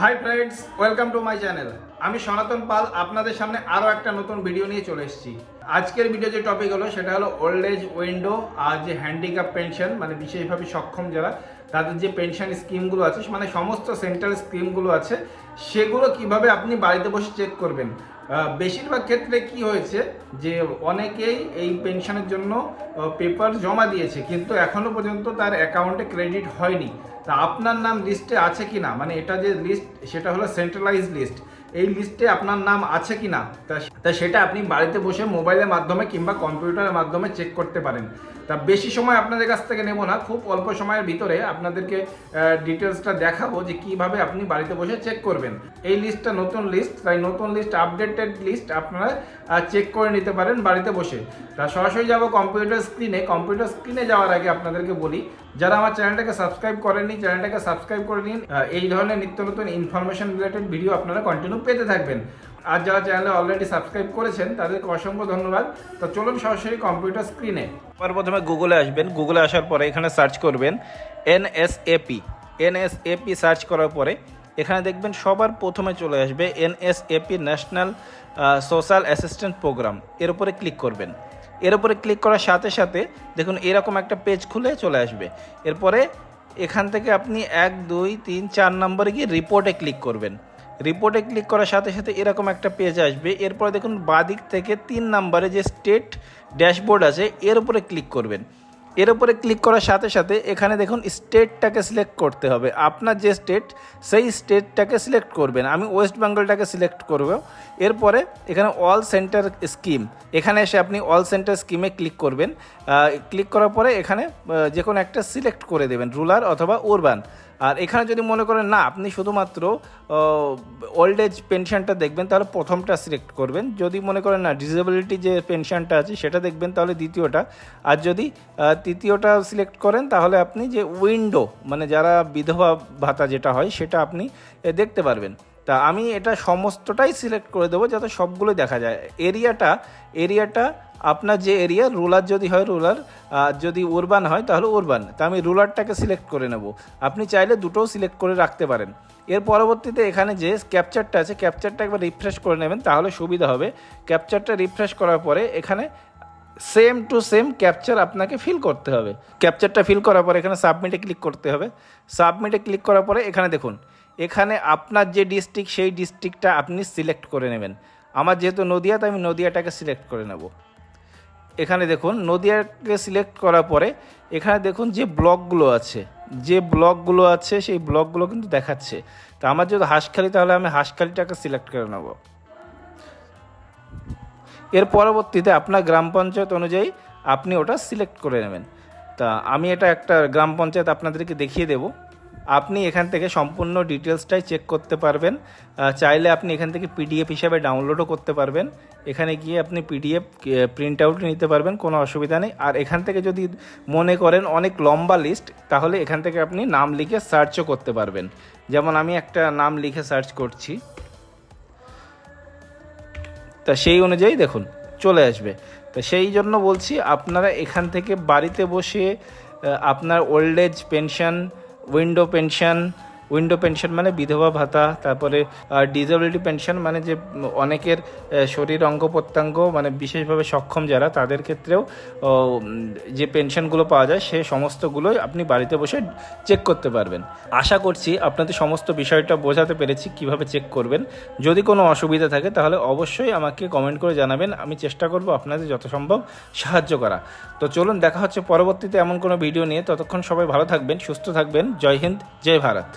Hi friends, welcome to my channel. আমি সনাতন পাল আপনাদের সামনে আরও একটা নতুন ভিডিও নিয়ে চলে এসেছি। আজকের ভিডিও যে টপিক হলো সেটা হলো ওল্ড এজ উইন্ডো আর যে হ্যান্ডিক্যাপ পেনশন, মানে বিশেষভাবে সক্ষম যারা, তাদের যে পেনশন স্কিমগুলো আছে, মানে সমস্ত সেন্ট্রাল স্কিমগুলো আছে, সেগুলো কিভাবে আপনি বাড়িতে বসে চেক করবেন। বেশিরভাগ ক্ষেত্রে কি হয়েছে যে অনেকেই এই পেনশনের জন্য পেপার জমা দিয়েছে, কিন্তু এখনও পর্যন্ত তার অ্যাকাউন্টে ক্রেডিট হয়নি। তা আপনার নাম লিস্টে আছে কি না, মানে এটা যে লিস্ট সেটা হলো সেন্ট্রালাইজ লিস্ট, এই লিস্টে আপনার নাম আছে কি না তা সেটা আপনি বাড়িতে বসে মোবাইলের মাধ্যমে কিংবা কম্পিউটারের মাধ্যমে চেক করতে পারেন। তা বেশি সময় আপনাদের কাছ থেকে নেব না, খুব অল্প সময়ের ভিতরে আপনাদেরকে ডিটেলসটা দেখাবো যে কিভাবে আপনি বাড়িতে বসে চেক করবেন। এই লিস্টটা নতুন লিস্ট, তাই নতুন লিস্ট, আপডেটেড লিস্ট আপনারা চেক করে নিতে পারেন বাড়িতে বসে। তা সরাসরি যাব কম্পিউটার স্ক্রিনে যাওয়ার আগে আপনাদেরকে বলি, যারা আমার চ্যানেলটাকে সাবস্ক্রাইব করেননি চ্যানেলটাকে সাবস্ক্রাইব করে নিন। এই ধরনের নিত্য নতুন ইনফরমেশন রিলেটেড ভিডিও আপনারা কন্টিনিউ পেতে থাকবেন। আর যারা চ্যানেলে অলরেডি সাবস্ক্রাইব করেছেন তাদেরকে অসংখ্য ধন্যবাদ। তো চলুন সরাসরি কম্পিউটার স্ক্রিনে। প্রথমে গুগলে আসবেন, গুগলে আসার পরে এখানে সার্চ করবেন এনএসএপি সার্চ করার পরে এখানে দেখবেন সবার প্রথমে চলে আসবে NSAP national social assistant programme. এর উপরে ক্লিক করবেন। এর উপরে ক্লিক করার সাথে সাথে দেখুন এরকম একটা পেজ খুলে চলে আসবে। এরপরে এখান থেকে আপনি 1 2 3 4 নম্বরে গিয়ে রিপোর্টে ক্লিক করবেন। রিপোর্টে ক্লিক করার সাথে সাথে এরকম একটা পেজ আসবে। এরপরে দেখুন বাদিক থেকে 3 নম্বরে যে স্টেট ড্যাশবোর্ড আছে এর উপরে ক্লিক করবেন। এর উপরে ক্লিক করার সাথে সাথে এখানে দেখুন স্টেটটাকে সিলেক্ট করতে হবে। আপনার যে স্টেট সেই স্টেটটাকে সিলেক্ট করবেন। আমি ওয়েস্ট বেঙ্গলটাকে সিলেক্ট করব। এরপরে এখানে অল সেন্টার স্কিম, এখানে এসে আপনি অল সেন্টার স্কিমে ক্লিক করবেন। ক্লিক করার পরে এখানে যে কোনো একটা সিলেক্ট করে দেবেন, রুরাল অথবা আরবান। আর এখানে যদি মনে করেন না আপনি শুধুমাত্র ওল্ড এজ পেনশনটা দেখবেন, তাহলে প্রথমটা সিলেক্ট করবেন। যদি মনে করেন না ডিসেবিলিটি যে পেনশনটা আছে সেটা দেখবেন, তাহলে দ্বিতীয়টা। আর যদি তৃতীয়টা সিলেক্ট করেন তাহলে আপনি যে উইন্ডো, মানে যারা বিধবা ভাতা যেটা হয় সেটা আপনি দেখতে পারবেন। তা আমি এটা সমস্তটাই সিলেক্ট করে দেবো যাতে সবগুলো দেখা যায়। এরিয়াটা আপনার যে এরিয়া, রুরাল যদি হয় রুরাল, যদি আরবান হয় তাহলে আরবান। তা আমি রুরালটাকে সিলেক্ট করে নেব। আপনি চাইলে দুটোও সিলেক্ট করে রাখতে পারেন। এর পরবর্তীতে এখানে যে ক্যাপচারটা আছে ক্যাপচারটা একবার রিফ্রেশ করে নেবেন, তাহলে সুবিধা হবে। ক্যাপচারটা রিফ্রেশ করার পরে এখানে সেম টু সেম ক্যাপচার আপনাকে ফিল করতে হবে। ক্যাপচারটা ফিল করার পরে এখানে সাবমিটে ক্লিক করতে হবে। সাবমিটে ক্লিক করার পরে এখানে দেখুন, এখানে আপনার যে ডিস্ট্রিক্ট সেই ডিস্ট্রিক্টটা আপনি সিলেক্ট করে নেবেন। আমার যেহেতু নদিয়া, তাই আমি নদিয়াটাকে সিলেক্ট করে নেব। এখানে দেখুন নদিয়াকে সিলেক্ট করার পরে এখানে দেখুন যে ব্লকগুলো আছে সেই ব্লকগুলো কিন্তু দেখাচ্ছে। তো আমার যদি হাঁসখালি, তাহলে আমি হাঁসখালিটাকে সিলেক্ট করে নেব। এর পরবর্তীতে আপনার গ্রাম পঞ্চায়েত অনুযায়ী আপনি ওটা সিলেক্ট করে নেবেন। তা আমি এটা একটা গ্রাম পঞ্চায়েত আপনাদেরকে দেখিয়ে দেব। আপনি এখান থেকে সম্পূর্ণ ডিটেলসটাই চেক করতে পারবেন। চাইলে আপনি এখান থেকে পিডিএফ হিসাবে ডাউনলোডও করতে পারবেন। এখানে গিয়ে আপনি পিডিএফ প্রিন্ট আউট নিতে পারবেন, কোনো অসুবিধা নেই। আর এখান থেকে যদি মনে করেন অনেক লম্বা লিস্ট, তাহলে এখান থেকে আপনি নাম লিখে সার্চও করতে পারবেন। যেমন আমি একটা নাম লিখে সার্চ করছি, তা সেই অনুযায়ী দেখুন চলে আসবে। তো সেই জন্য বলছি আপনারা এখান থেকে বাড়িতে বসে আপনার old age pension, widow pension মানে বিধবা ভাতা, তারপরে ডিসেবিলিটি পেনশন মানে যে অনেকের শরীর অঙ্গ প্রত্যঙ্গ মানে বিশেষভাবে সক্ষম যারা, তাদের ক্ষেত্রেও যে পেনশনগুলো পাওয়া যায় সে সমস্তগুলোই আপনি বাড়িতে বসে চেক করতে পারবেন। আশা করছি আপনাদের সমস্ত বিষয়টা বোঝাতে পেরেছি কিভাবে চেক করবেন। যদি কোনো অসুবিধা থাকে তাহলে অবশ্যই আমাকে কমেন্ট করে জানাবেন, আমি চেষ্টা করব আপনাদের যত সম্ভব সাহায্য করা। তো চলুন দেখা হচ্ছে পরবর্তীতে এমন কোনো ভিডিও নিয়ে। ততক্ষণ সবাই ভালো থাকবেন, সুস্থ থাকবেন। জয় হিন্দ, জয় ভারত।